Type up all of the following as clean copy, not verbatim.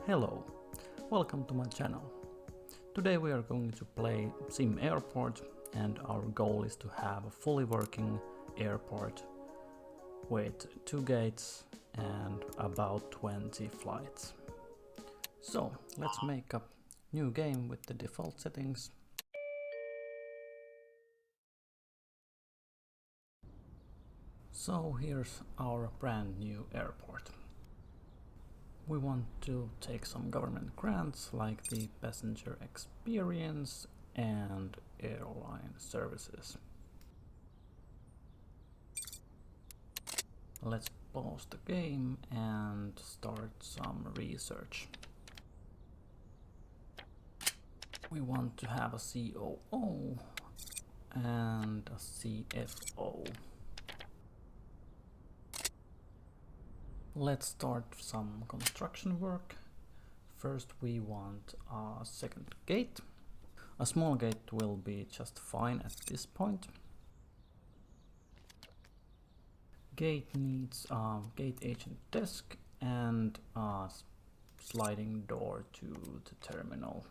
Hello, welcome to my channel. Today we are going to play SimAirport, and our goal is to have a fully working airport with 2 gates and about 20 flights. So let's make a new game with the default settings. So here's our brand new airport. We want to take some government grants like the passenger experience and airline services. Let's pause the game and start some research. We want to have a COO and a CFO. Let's start some construction work. First we want a second gate. A small gate will be just fine at this point. Gate needs a gate agent desk and a sliding door to the terminal.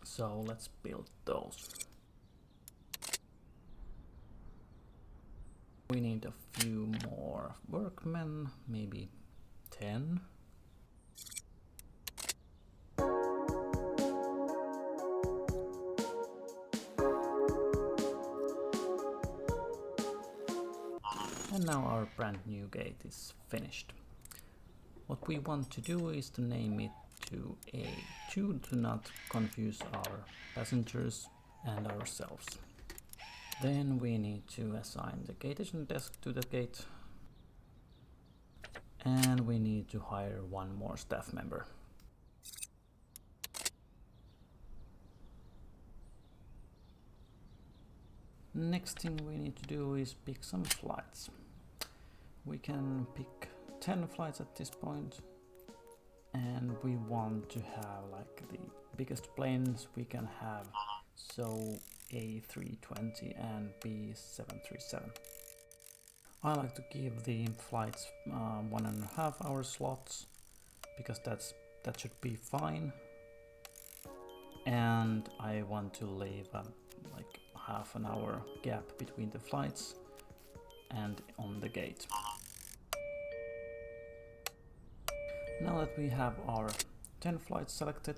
So let's build those. We need a few more workmen, maybe 10. And now our brand new gate is finished. What we want to do is to name it to A2 to not confuse our passengers and ourselves. Then we need to assign the gate agent desk to the gate, and we need to hire one more staff member. Next thing we need to do is pick some flights. We can pick 10 flights at this point, and we want to have like the biggest planes we can have, so A320 and B737. I like to give the flights 1.5 hour slots because that should be fine, and I want to leave like half an hour gap between the flights and on the gate. Now that we have our 10 flights selected,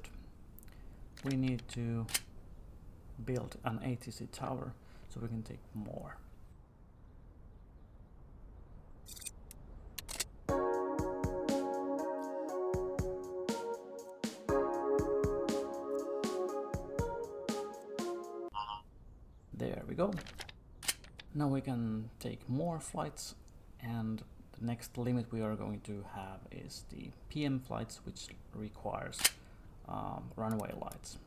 we need to build an ATC tower so we can take more. There we go. Now we can take more flights, and the next limit we are going to have is the PM flights, which requires runway lights.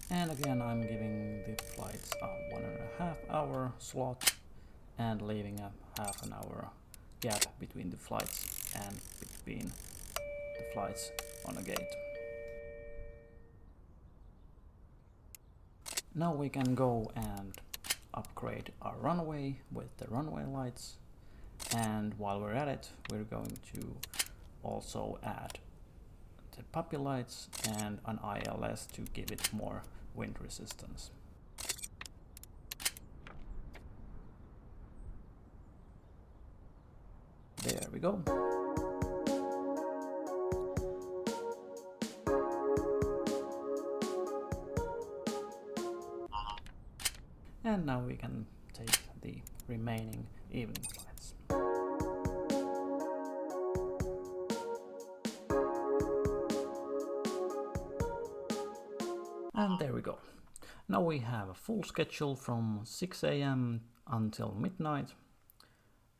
And again, I'm giving the flights a 1.5 hour slot and leaving a half an hour gap between the flights and between the flights on a gate. Now we can go and upgrade our runway with the runway lights, and while we're at it, we're going to also add the PAPI lights and an ILS to give it more wind resistance. There we go. And now we can take the remaining evening flights. And there we go. Now we have a full schedule from 6 AM until midnight,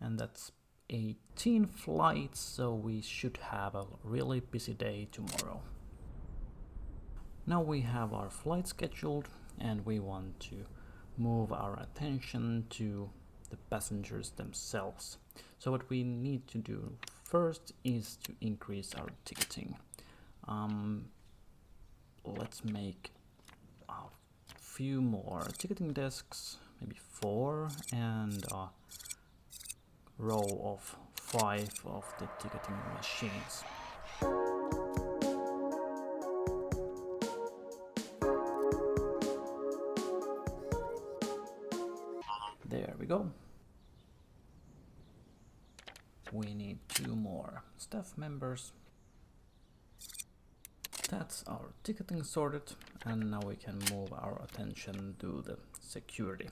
and that's 18 flights, so we should have a really busy day tomorrow. Now we have our flight scheduled, and we want to move our attention to the passengers themselves. So what we need to do first is to increase our ticketing. Let's make a few more ticketing desks, maybe 4, and row of 5 of the ticketing machines. There we go. We need 2 more staff members. That's our ticketing sorted, and now we can move our attention to the security.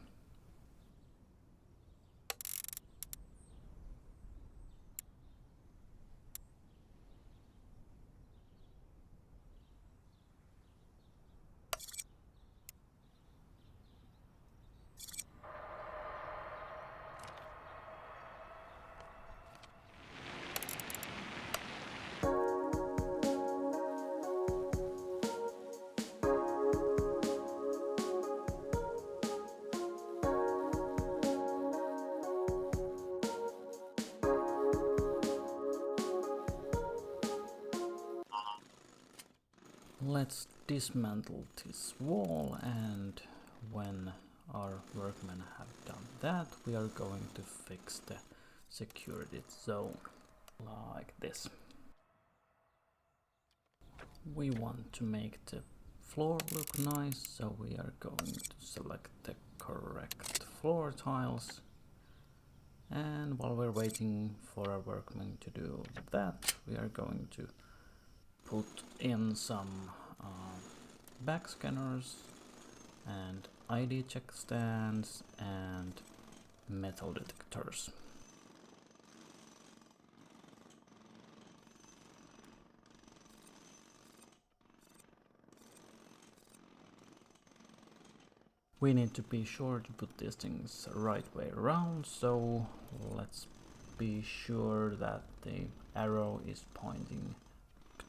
Let's dismantle this wall, and when our workmen have done that, we are going to fix the security zone like this. We want to make the floor look nice, so we are going to select the correct floor tiles. And while we're waiting for our workmen to do that, we are going to put in some back scanners and ID check stands and metal detectors. We need to be sure to put these things the right way around, so let's be sure that the arrow is pointing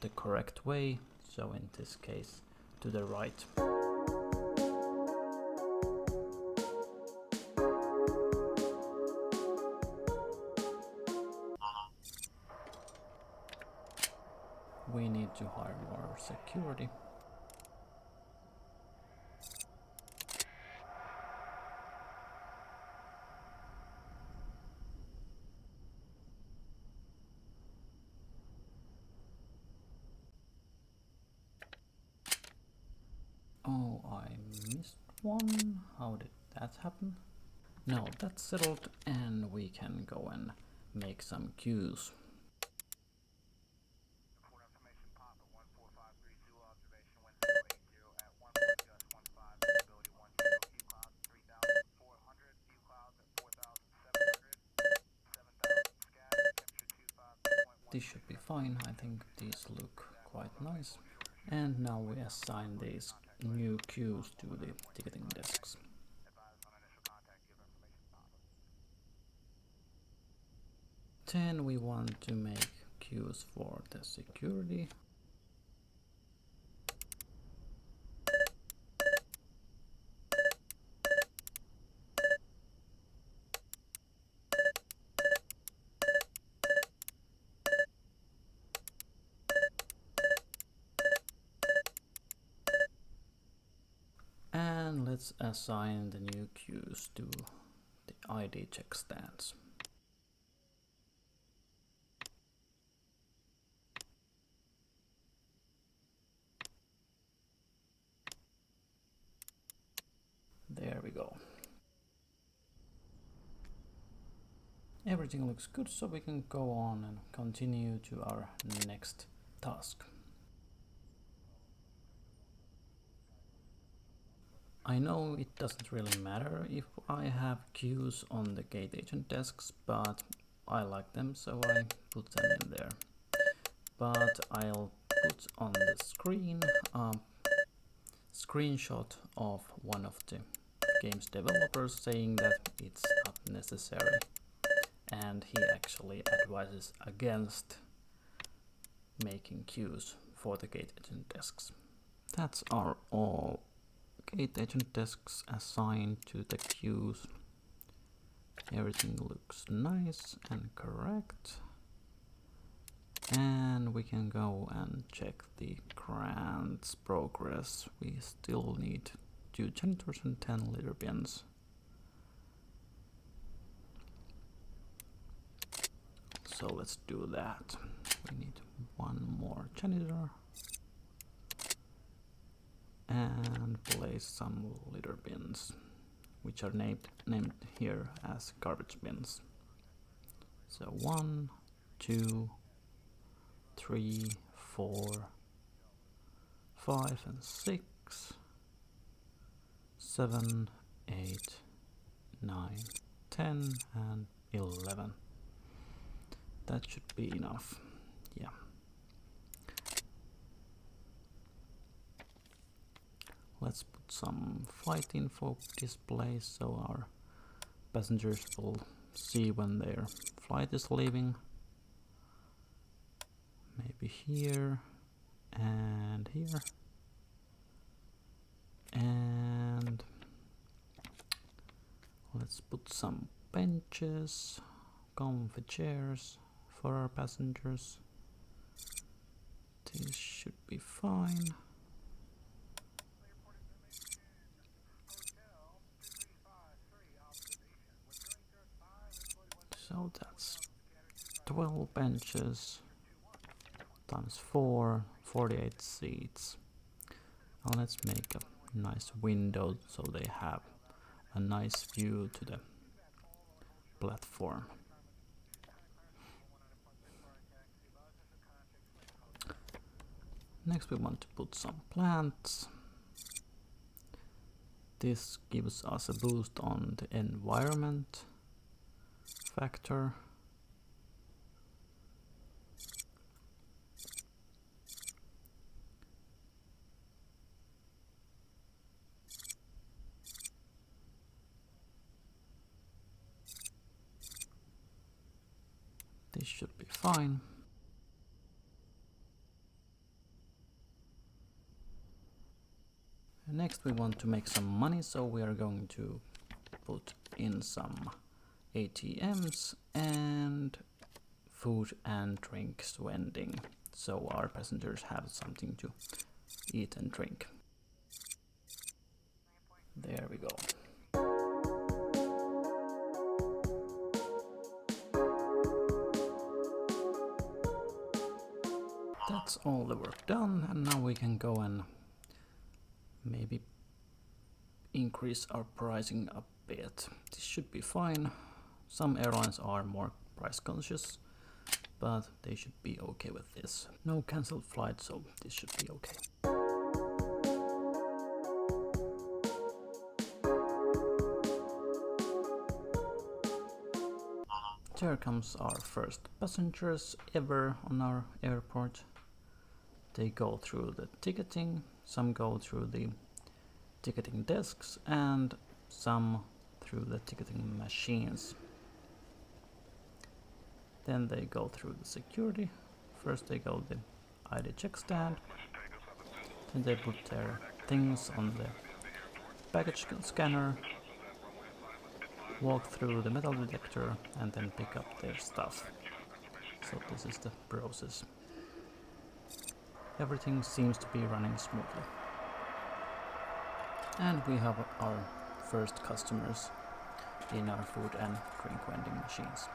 the correct way, so in this case to the right. We need to hire more security. Oh, I missed one. How did that happen? No, that's settled, and we can go and make some queues. This should be fine. I think these look quite nice. And now we assign these new queues to the ticketing desks. Then we want to make queues for the security. And let's assign the new queues to the ID check stands. There we go. Everything looks good, so we can go on and continue to our next task. I know it doesn't really matter if I have queues on the gate agent desks, but I like them, so I put them in there. But I'll put on the screen a screenshot of one of the game's developers saying that it's not necessary, and he actually advises against making queues for the gate agent desks. That's our all gate agent desks assigned to the queues. Everything looks nice and correct. And we can go and check the grants progress. We still need 2 janitors and 10 litter bins. So let's do that. We need one more janitor and place some litter bins, which are named here as garbage bins. So 1, 2, 3, 4, 5 and 6, 7, 8, 9, 10 and 11. That should be enough. Yeah. Let's put some flight info displays so our passengers will see when their flight is leaving. Maybe here and here. And let's put some benches, comfy chairs for our passengers. This should be fine. So that's 12 benches times 4, 48 seats. Now let's make a nice window so they have a nice view to the platform. Next we want to put some plants. This gives us a boost on the environment factor. This should be fine. Next we want to make some money, so we are going to put in some ATMs and food and drinks vending, so our passengers have something to eat and drink. There we go. That's all the work done, and now we can go and maybe increase our pricing a bit. This should be fine. Some airlines are more price conscious, but they should be okay with this. No cancelled flights, so this should be okay. Here comes our first passengers ever on our airport. They go through the ticketing, some go through the ticketing desks and some through the ticketing machines. Then they go through the security. First they go the ID check stand, then they put their things on the baggage scanner, walk through the metal detector and then pick up their stuff. So this is the process. Everything seems to be running smoothly. And we have our first customers in our food and drink vending machines.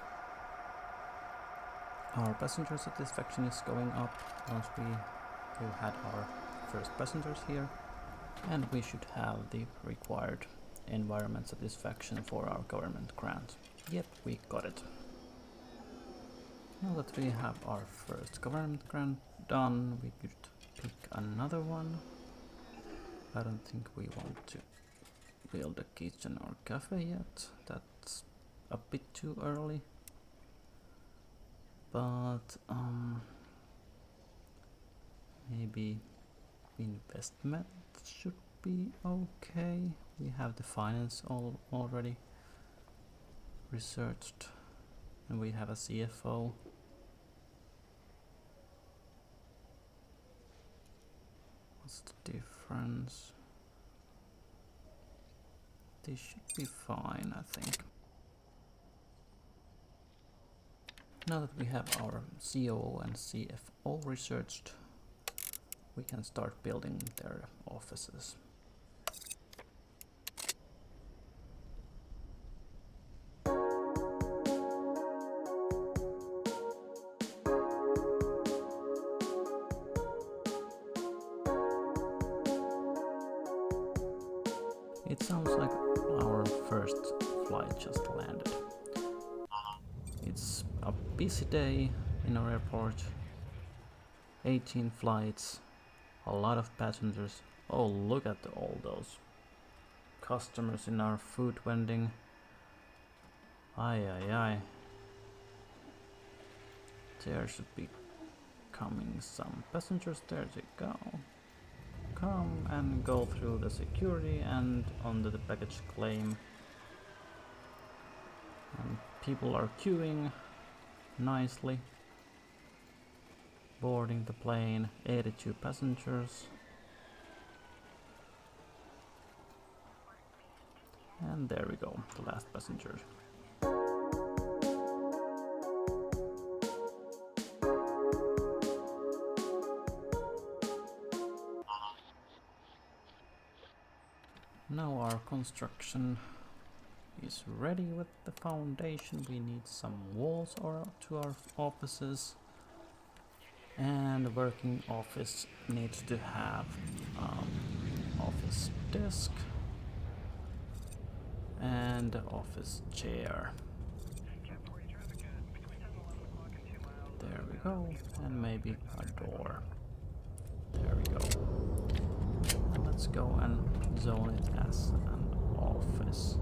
Our passenger satisfaction is going up once we've had our first passengers here, and we should have the required environment satisfaction for our government grant. Yep, we got it. Now that we have our first government grant done, we could pick another one. I don't think we want to build a kitchen or cafe yet. That's a bit too early. But maybe investment should be okay. We have the finance already researched, and we have a CFO. What's the difference? This should be fine, I think. Now that we have our COO and CFO researched, we can start building their offices. It sounds like our first flight just landed. It's a busy day in our airport. 18 flights, a lot of passengers. Oh, look at all those customers in our food vending. Aye, aye, aye. There should be coming some passengers. There they go. Come and go through the security and onto the package claim. And people are queuing nicely. Boarding the plane, 82 passengers. And there we go, the last passenger. Now our construction is ready with the foundation. We need some walls to our offices. And the working office needs to have office desk and office chair. There we go, and maybe a door. There we go. And let's go and zone it as an office.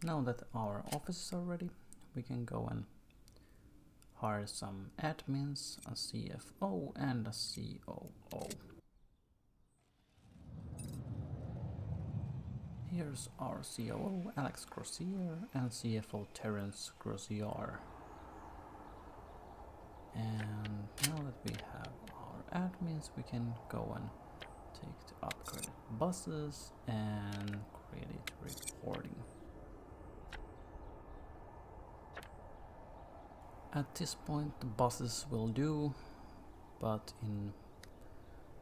Now that our offices are ready, we can go and hire some admins, a CFO and a COO. Here's our COO Alex Grossier and CFO Terence Grossier. And now that we have our admins, we can go and take the upgraded buses and credit reporting. At this point the buses will do, but in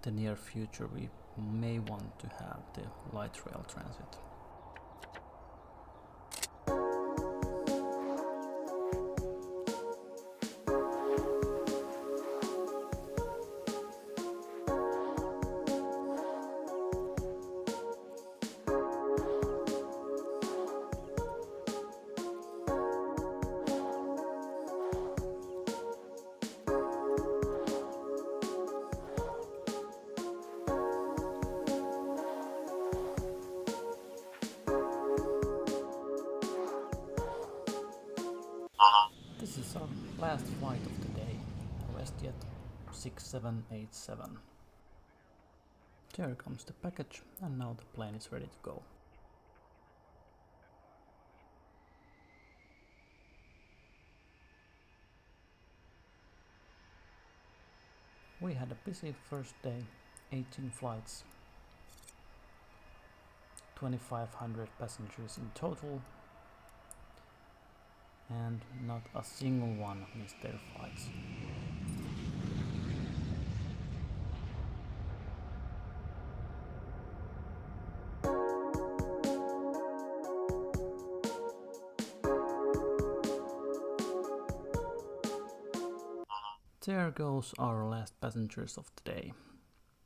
the near future we may want to have the light rail transit. This is our last flight of the day, WestJet 6787. There comes the package, and now the plane is ready to go. We had a busy first day, 18 flights, 2,500 passengers in total, and not a single one missed their flights. There goes our last passengers of the day.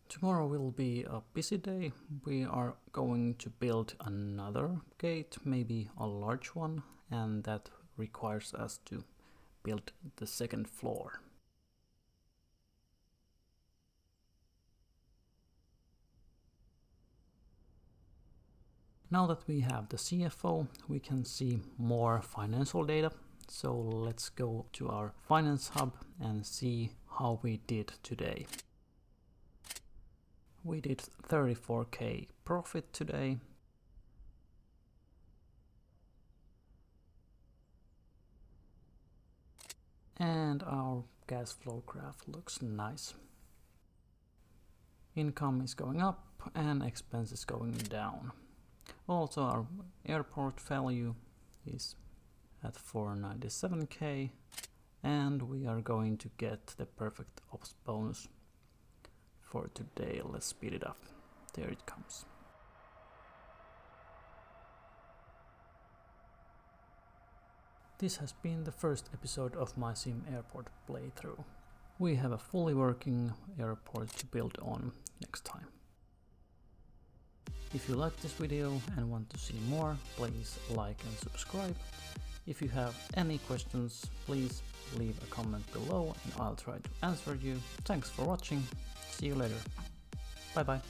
Tomorrow will be a busy day. We are going to build another gate, maybe a large one, and that requires us to build the second floor. Now that we have the CFO, we can see more financial data. So let's go to our finance hub and see how we did today. We did 34k profit today. And our gas flow graph looks nice. Income is going up and expenses going down. Also our airport value is at 497k, and we are going to get the perfect ops bonus for today. Let's speed it up. There it comes. This has been the first episode of my SimAirport playthrough. We have a fully working airport to build on next time. If you like this video and want to see more, please like and subscribe. If you have any questions, please leave a comment below and I'll try to answer you. Thanks for watching. See you later. Bye bye.